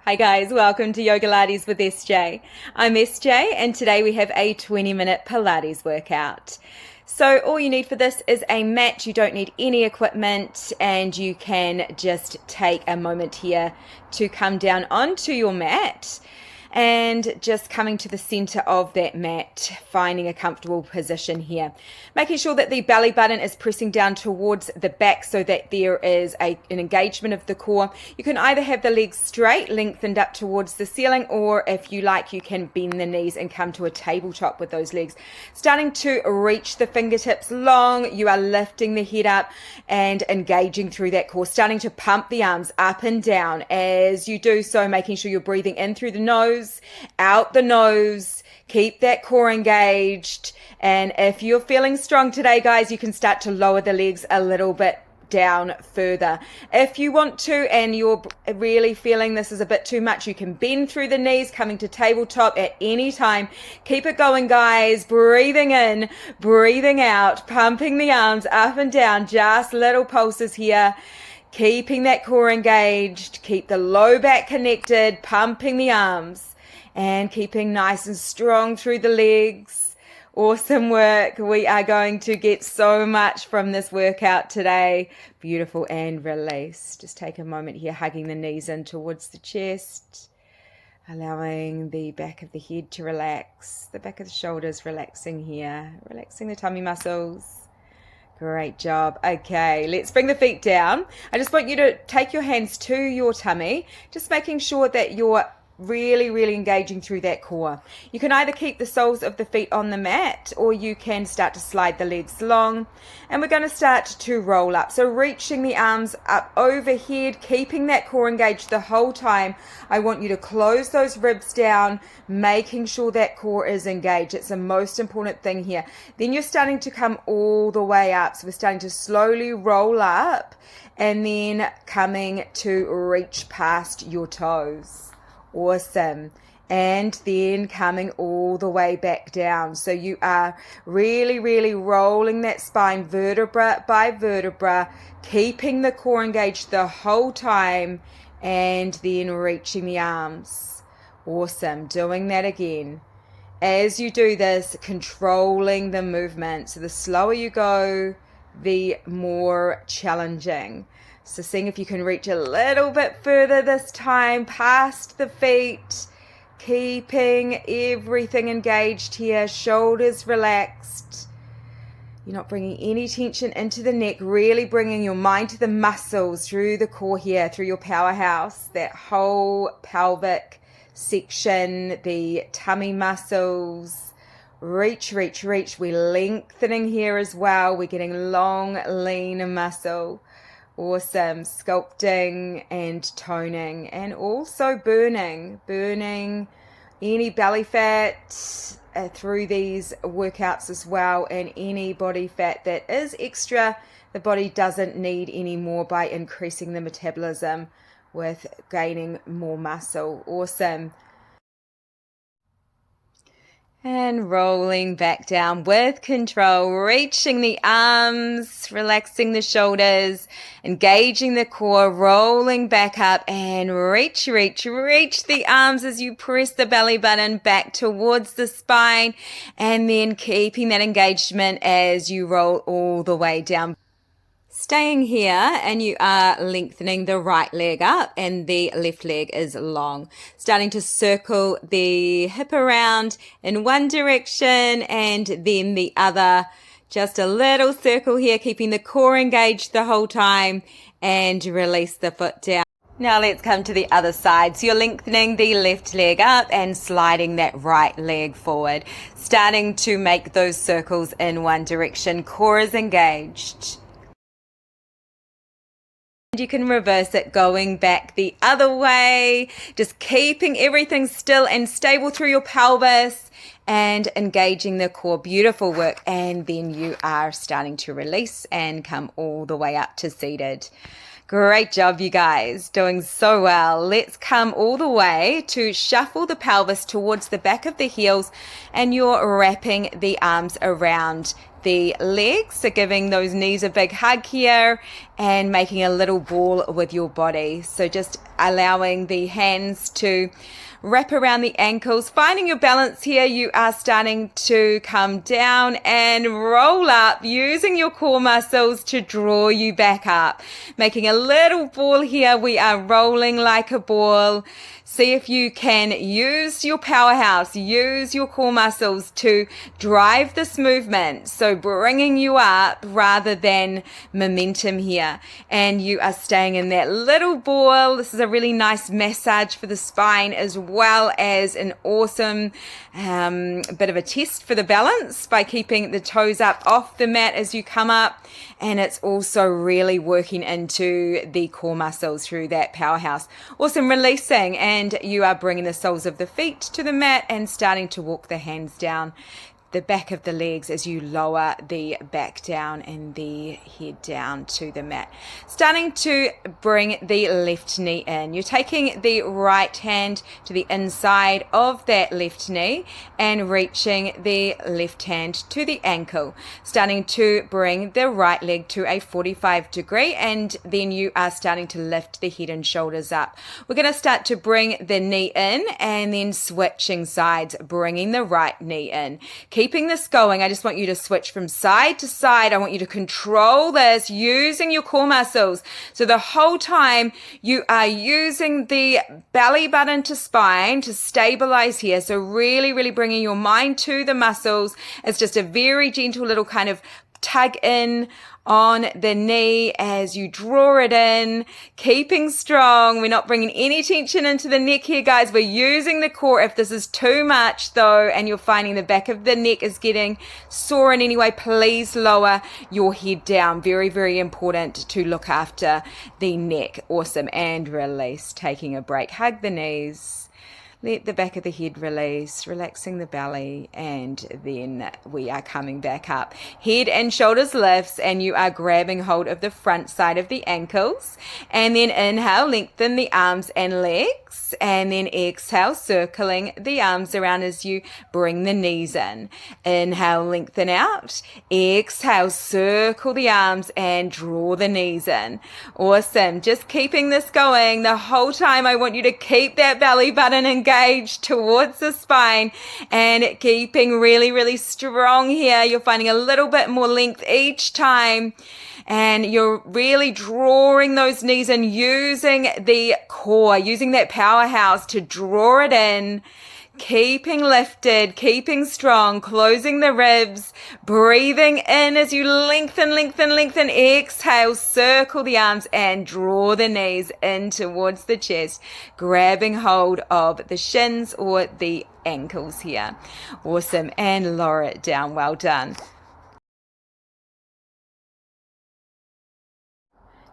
Hi guys, welcome to Yogalates with SJ. I'm SJ and today we have a 20-minute Pilates workout. So all you need for this is a mat. You don't need any equipment and you can just take a moment here to come down onto your mat and just coming to the center of that mat, finding a comfortable position here. Making sure that the belly button is pressing down towards the back so that there is an engagement of the core. You can either have the legs straight, lengthened up towards the ceiling, or if you like, you can bend the knees and come to a tabletop with those legs. Starting to reach the fingertips long, you are lifting the head up and engaging through that core. Starting to pump the arms up and down as you do so, making sure you're breathing in through the nose, out the nose, keep that core engaged. And if you're feeling strong today, guys, you can start to lower the legs a little bit down further. If you want to and you're really feeling this is a bit too much, you can bend through the knees, coming to tabletop at any time. Keep it going, guys. Breathing in, breathing out, pumping the arms up and down, just little pulses here. Keeping that core engaged, keep the low back connected, pumping the arms and keeping nice and strong through the legs. Awesome work. We are going to get so much from this workout today. Beautiful, and release. Just take a moment here, hugging the knees in towards the chest, allowing the back of the head to relax, the back of the shoulders relaxing here, relaxing the tummy muscles. Great job. Okay, let's bring the feet down. I just want you to take your hands to your tummy, just making sure that you're really engaging through that core. You can either keep the soles of the feet on the mat or you can start to slide the legs long, and we're going to start to roll up. So reaching the arms up overhead, keeping that core engaged the whole time. I want you to close those ribs down, making sure that core is engaged. It's the most important thing here. Then you're starting to come all the way up. So we're starting to slowly roll up and then coming to reach past your toes. Awesome. And then coming all the way back down. So you are really rolling that spine vertebra by vertebra, keeping the core engaged the whole time, and then reaching the arms. Awesome. Doing that again. As you do this, controlling the movement. So the slower you go, the more challenging. So seeing if you can reach a little bit further this time, past the feet, keeping everything engaged here, shoulders relaxed. You're not bringing any tension into the neck, really bringing your mind to the muscles through the core here, through your powerhouse, that whole pelvic section, the tummy muscles. Reach. We're lengthening here as well. We're getting long, lean muscle. Awesome. Sculpting and toning, and also burning any belly fat through these workouts as well, and any body fat that is extra the body doesn't need anymore by increasing the metabolism with gaining more muscle. Awesome. And rolling back down with control, reaching the arms, relaxing the shoulders, engaging the core, rolling back up, and reach the arms as you press the belly button back towards the spine, and then keeping that engagement as you roll all the way down. Staying here, and you are lengthening the right leg up and the left leg is long. Starting to circle the hip around in one direction and then the other. Just a little circle here, keeping the core engaged the whole time, and release the foot down. Now let's come to the other side. So you're lengthening the left leg up and sliding that right leg forward. Starting to make those circles in one direction. Core is engaged. You can reverse it, going back the other way, just keeping everything still and stable through your pelvis and engaging the core. Beautiful work. And then you are starting to release and come all the way up to seated. Great job, you guys. Doing so well. Let's come all the way to shuffle the pelvis towards the back of the heels, and you're wrapping the arms around the legs, so giving those knees a big hug here, and making a little ball with your body. So just allowing the hands to wrap around the ankles, finding your balance here. You are starting to come down and roll up, using your core muscles to draw you back up. Making a little ball here. We are rolling like a ball. See if you can use your powerhouse, use your core muscles to drive this movement. So bringing you up rather than momentum here. And you are staying in that little ball. This is a really nice massage for the spine, as well as an awesome bit of a test for the balance by keeping the toes up off the mat as you come up. And it's also really working into the core muscles through that powerhouse. Awesome, releasing, and you are bringing the soles of the feet to the mat and starting to walk the hands down the back of the legs as you lower the back down and the head down to the mat. Starting to bring the left knee in. You're taking the right hand to the inside of that left knee and reaching the left hand to the ankle. Starting to bring the right leg to a 45 degree, and then you are starting to lift the head and shoulders up. We're going to start to bring the knee in and then switching sides, bringing the right knee in. Keeping this going, I just want you to switch from side to side. I want you to control this using your core muscles. So the whole time you are using the belly button to spine to stabilize here. So really, really bringing your mind to the muscles. It's just a very gentle little kind of tug in on the knee as you draw it in, keeping strong. We're not bringing any tension into the neck here, guys. We're using the core. If this is too much though, and you're finding the back of the neck is getting sore in any way, please lower your head down. Very, very important to look after the neck. Awesome. And release, taking a break. Hug the knees. Let the back of the head release, relaxing the belly, and then we are coming back up. Head and shoulders lifts, and you are grabbing hold of the front side of the ankles. And then inhale, lengthen the arms and legs, and then exhale, circling the arms around as you bring the knees in. Inhale, lengthen out. Exhale, circle the arms and draw the knees in. Awesome. Just keeping this going the whole time. I want you to keep that belly button engaged towards the spine and keeping really, really strong here. You're finding a little bit more length each time, and you're really drawing those knees and using the core, using that powerhouse to draw it in. Keeping lifted, keeping strong, closing the ribs, breathing in as you lengthen. Exhale, circle the arms and draw the knees in towards the chest, grabbing hold of the shins or the ankles here. Awesome. And lower it down. Well done.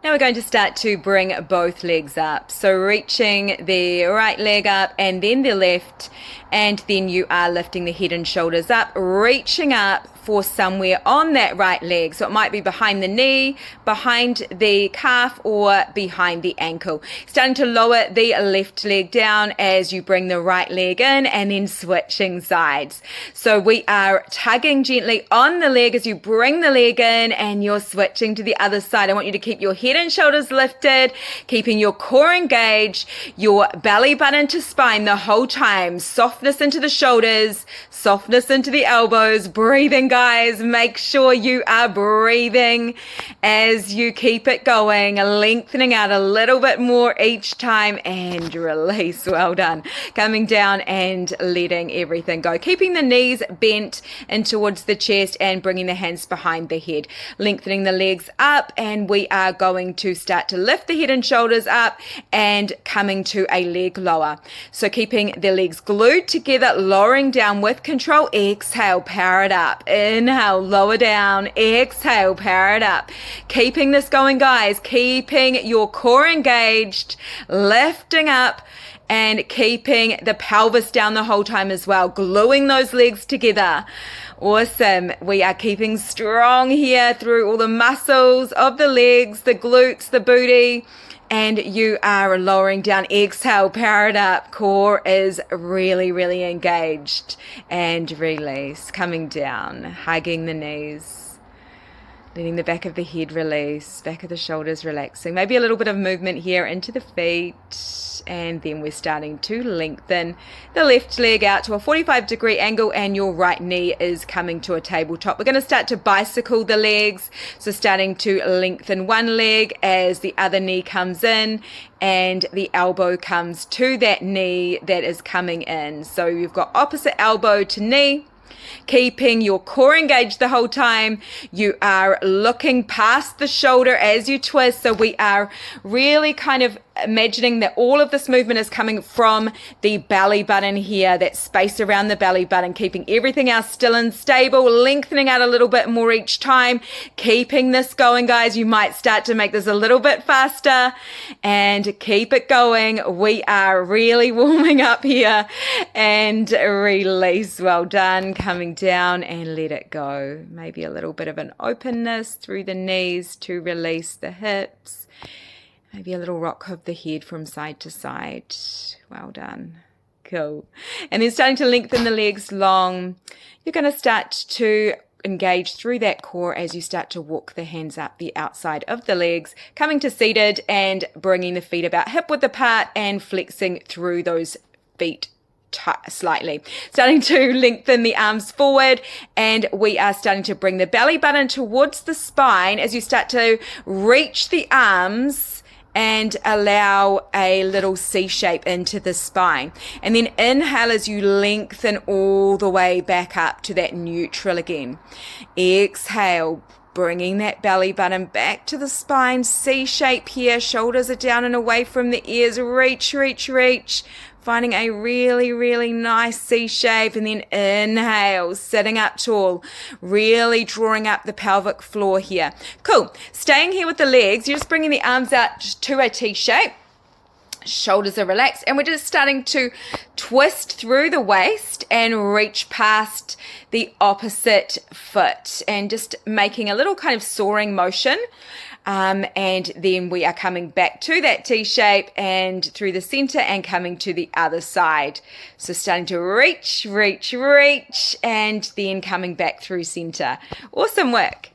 Now we're going to start to bring both legs up. So reaching the right leg up and then the left, and then you are lifting the head and shoulders up, reaching up for somewhere on that right leg. So it might be behind the knee, behind the calf, or behind the ankle. Starting to lower the left leg down as you bring the right leg in, and then switching sides. So we are tugging gently on the leg as you bring the leg in and you're switching to the other side. I want you to keep your head and shoulders lifted, keeping your core engaged, your belly button to spine the whole time. Softness into the shoulders, softness into the elbows, breathing, guys. Make sure you are breathing as you keep it going, lengthening out a little bit more each time, and release. Well done. Coming down and letting everything go. Keeping the knees bent in towards the chest and bringing the hands behind the head. Lengthening the legs up, and we are going to start to lift the head and shoulders up and coming to a leg lower. So keeping the legs glued together, lowering down with control. Exhale, power it up. Inhale, lower down. Exhale, power it up. Keeping this going, guys. Keeping your core engaged, lifting up, and keeping the pelvis down the whole time as well. Gluing those legs together. Awesome. We are keeping strong here through all the muscles of the legs, the glutes, the booty, and you are lowering down. Exhale, power it up. Core is really, really engaged, and release. Coming down, hugging the knees. Letting the back of the head release, back of the shoulders relaxing. Maybe a little bit of movement here into the feet. And then we're starting to lengthen the left leg out to a 45-degree angle, and your right knee is coming to a tabletop. We're going to start to bicycle the legs. So starting to lengthen one leg as the other knee comes in and the elbow comes to that knee that is coming in. So you've got opposite elbow to knee. Keeping your core engaged the whole time. You are looking past the shoulder as you twist. So we are really kind of imagining that all of this movement is coming from the belly button here, that space around the belly button, keeping everything else still and stable, lengthening out a little bit more each time, keeping this going, guys. You might start to make this a little bit faster and keep it going. We are really warming up here, and release. Well done. Coming down and let it go. Maybe a little bit of an openness through the knees to release the hips. Maybe a little rock of the head from side to side. Well done. Cool. And then starting to lengthen the legs long. You're going to start to engage through that core as you start to walk the hands up the outside of the legs, coming to seated and bringing the feet about hip width apart and flexing through those feet slightly. Starting to lengthen the arms forward, and we are starting to bring the belly button towards the spine as you start to reach the arms and allow a little C shape into the spine. And then inhale as you lengthen all the way back up to that neutral again. Exhale, bringing that belly button back to the spine, C shape here, shoulders are down and away from the ears, reach, reach, reach. Finding a really, really nice C shape, and then inhale, sitting up tall, really drawing up the pelvic floor here. Cool. Staying here with the legs, you're just bringing the arms out to a T shape. Shoulders are relaxed, and we're just starting to twist through the waist and reach past the opposite foot, and just making a little kind of soaring motion. And then we are coming back to that T shape and through the center and coming to the other side. So starting to reach, reach, reach, and then coming back through center. Awesome work.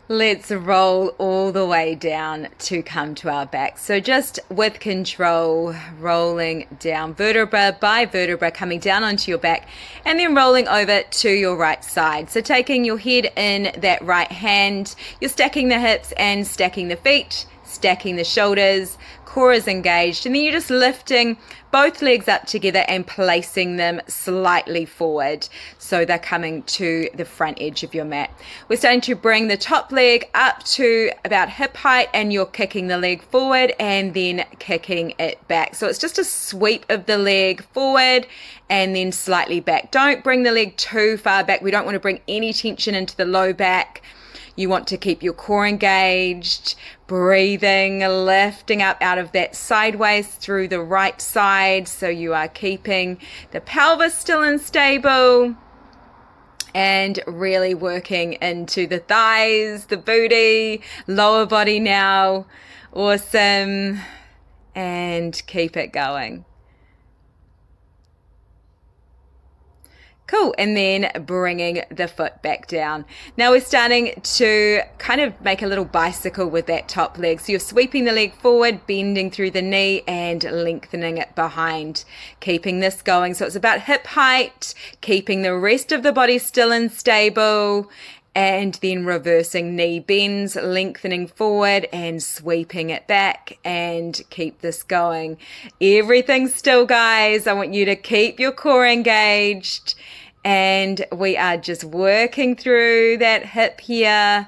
Let's roll all the way down to come to our back. So just with control, rolling down vertebra by vertebra, coming down onto your back, and then rolling over to your right side. So taking your head in that right hand, you're stacking the hips and stacking the feet, stacking the shoulders, core is engaged, and then you're just lifting both legs up together and placing them slightly forward so they're coming to the front edge of your mat. We're starting to bring the top leg up to about hip height, and you're kicking the leg forward and then kicking it back. So it's just a sweep of the leg forward and then slightly back. Don't bring the leg too far back. We don't want to bring any tension into the low back. You want to keep your core engaged, breathing, lifting up out of that sideways through the right side. So you are keeping the pelvis still and stable, and really working into the thighs, the booty, lower body now. Awesome. And keep it going. Cool. And then bringing the foot back down. Now we're starting to kind of make a little bicycle with that top leg. So you're sweeping the leg forward, bending through the knee and lengthening it behind, keeping this going. So it's about hip height, keeping the rest of the body still and stable, and then reversing knee bends, lengthening forward and sweeping it back, and keep this going. Everything's still, guys. I want you to keep your core engaged, and we are just working through that hip here.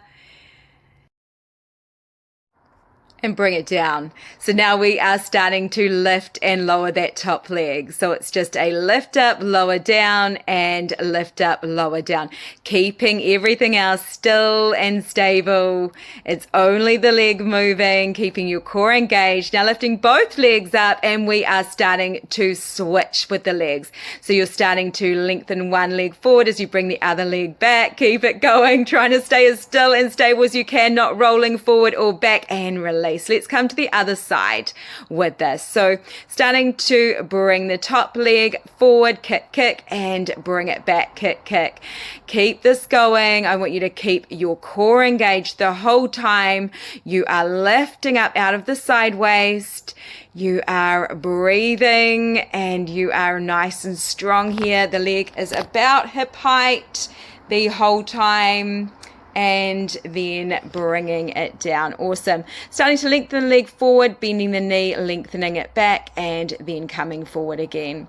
And bring it down. So now we are starting to lift and lower that top leg. So it's just a lift up, lower down, and lift up, lower down. Keeping everything else still and stable. It's only the leg moving, keeping your core engaged. Now lifting both legs up, and we are starting to switch with the legs. So you're starting to lengthen one leg forward as you bring the other leg back. Keep it going, trying to stay as still and stable as you can, not rolling forward or back, and release. base. Let's come to the other side with this. So starting to bring the top leg forward, kick, kick, and bring it back, kick, kick. Keep this going. I want you to keep your core engaged the whole time. You are lifting up out of the side waist. You are breathing and you are nice and strong here. The leg is about hip height the whole time, and then bringing it down. Awesome. Starting to lengthen the leg forward, bending the knee, lengthening it back, and then coming forward again.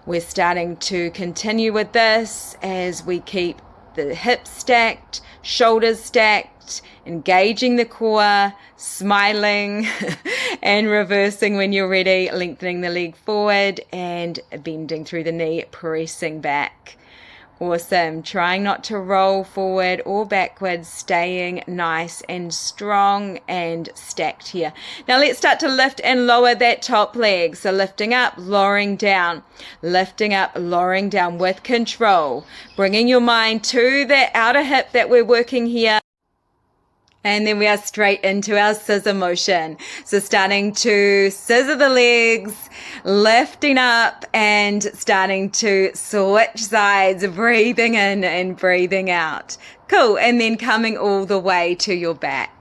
We're starting to continue with this as we keep the hips stacked, shoulders stacked, engaging the core, smiling and reversing when you're ready, lengthening the leg forward and bending through the knee, pressing back. Awesome. Trying not to roll forward or backwards, staying nice and strong and stacked here. Now let's start to lift and lower that top leg. So lifting up, lowering down, lifting up, lowering down with control. Bringing your mind to that outer hip that we're working here. And then we are straight into our scissor motion. So starting to scissor the legs, lifting up and starting to switch sides, breathing in and breathing out. Cool. And then coming all the way to your back.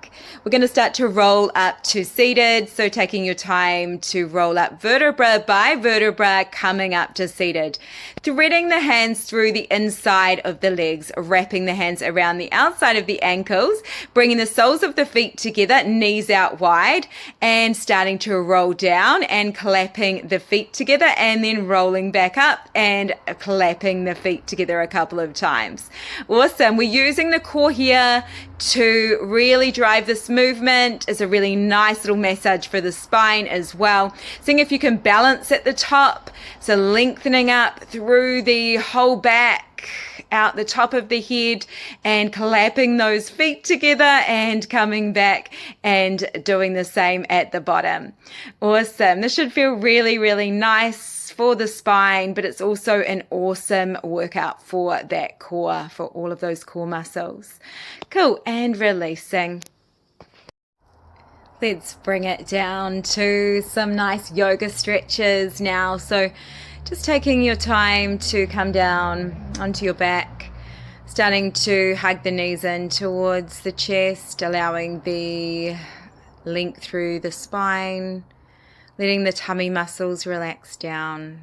We're going to start to roll up to seated. So taking your time to roll up vertebra by vertebra, coming up to seated. Threading the hands through the inside of the legs, wrapping the hands around the outside of the ankles, bringing the soles of the feet together, knees out wide, and starting to roll down and clapping the feet together, and then rolling back up and clapping the feet together a couple of times. Awesome. We're using the core here to really drive this movement. It's a really nice little massage for the spine as well. Seeing if you can balance at the top. So lengthening up through the whole back, out the top of the head, and clapping those feet together and coming back and doing the same at the bottom. Awesome. This should feel really, really nice for the spine, but it's also an awesome workout for that core, for all of those core muscles. Cool. And releasing. Let's bring it down to some nice yoga stretches now. So just taking your time to come down onto your back, starting to hug the knees in towards the chest, allowing the length through the spine, letting the tummy muscles relax down,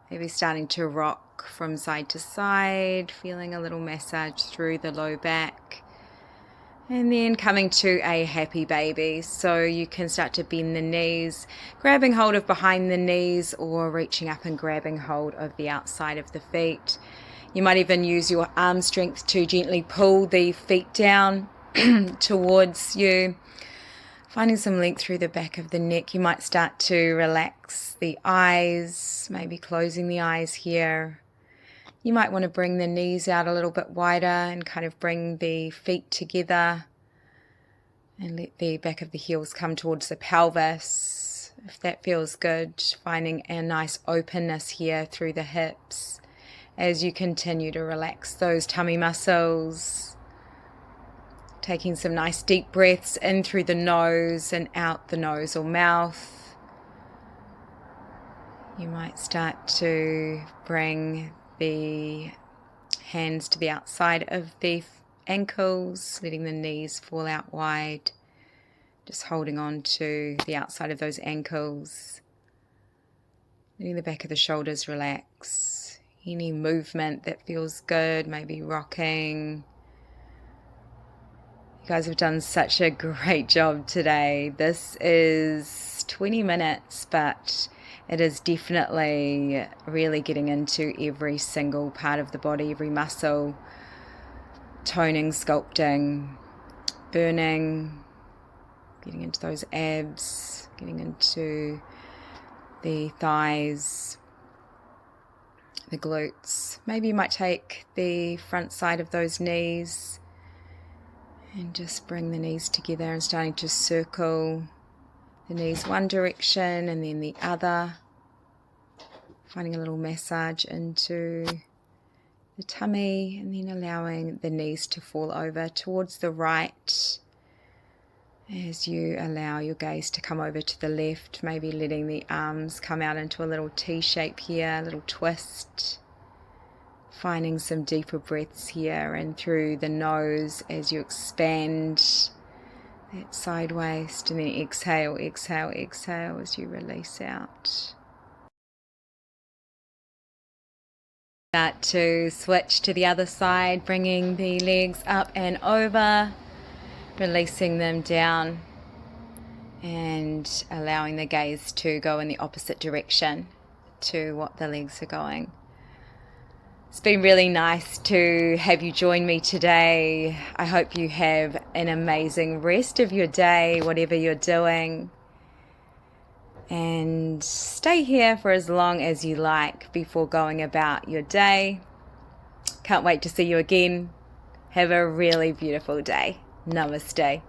maybe starting to rock from side to side, feeling a little massage through the low back. And then coming to a happy baby. So you can start to bend the knees, grabbing hold of behind the knees or reaching up and grabbing hold of the outside of the feet. You might even use your arm strength to gently pull the feet down towards you. Finding some length through the back of the neck. You might start to relax the eyes, maybe closing the eyes here. You might want to bring the knees out a little bit wider and kind of bring the feet together and let the back of the heels come towards the pelvis. If that feels good, finding a nice openness here through the hips as you continue to relax those tummy muscles. Taking some nice deep breaths in through the nose and out the nose or mouth. You might start to bring the hands to the outside of the ankles, letting the knees fall out wide, just holding on to the outside of those ankles, letting the back of the shoulders relax. Any movement that feels good, maybe rocking. You guys have done such a great job today. This is 20 minutes, but it is definitely really getting into every single part of the body, every muscle, toning, sculpting, burning, getting into those abs, getting into the thighs, the glutes. Maybe you might take the front side of those knees and just bring the knees together and starting to circle the knees one direction and then the other, finding a little massage into the tummy and then allowing the knees to fall over towards the right As you allow your gaze to come over to the left, maybe letting the arms come out into a little T shape here, a little twist. Finding some deeper breaths here and through the nose as you expand that side waist, and then exhale, exhale, exhale as you release out. Start to switch to the other side, bringing the legs up and over, releasing them down and allowing the gaze to go in the opposite direction to what the legs are going. It's been really nice to have you join me today. I hope you have an amazing rest of your day, whatever you're doing. And stay here for as long as you like before going about your day. Can't wait to see you again. Have a really beautiful day. Namaste.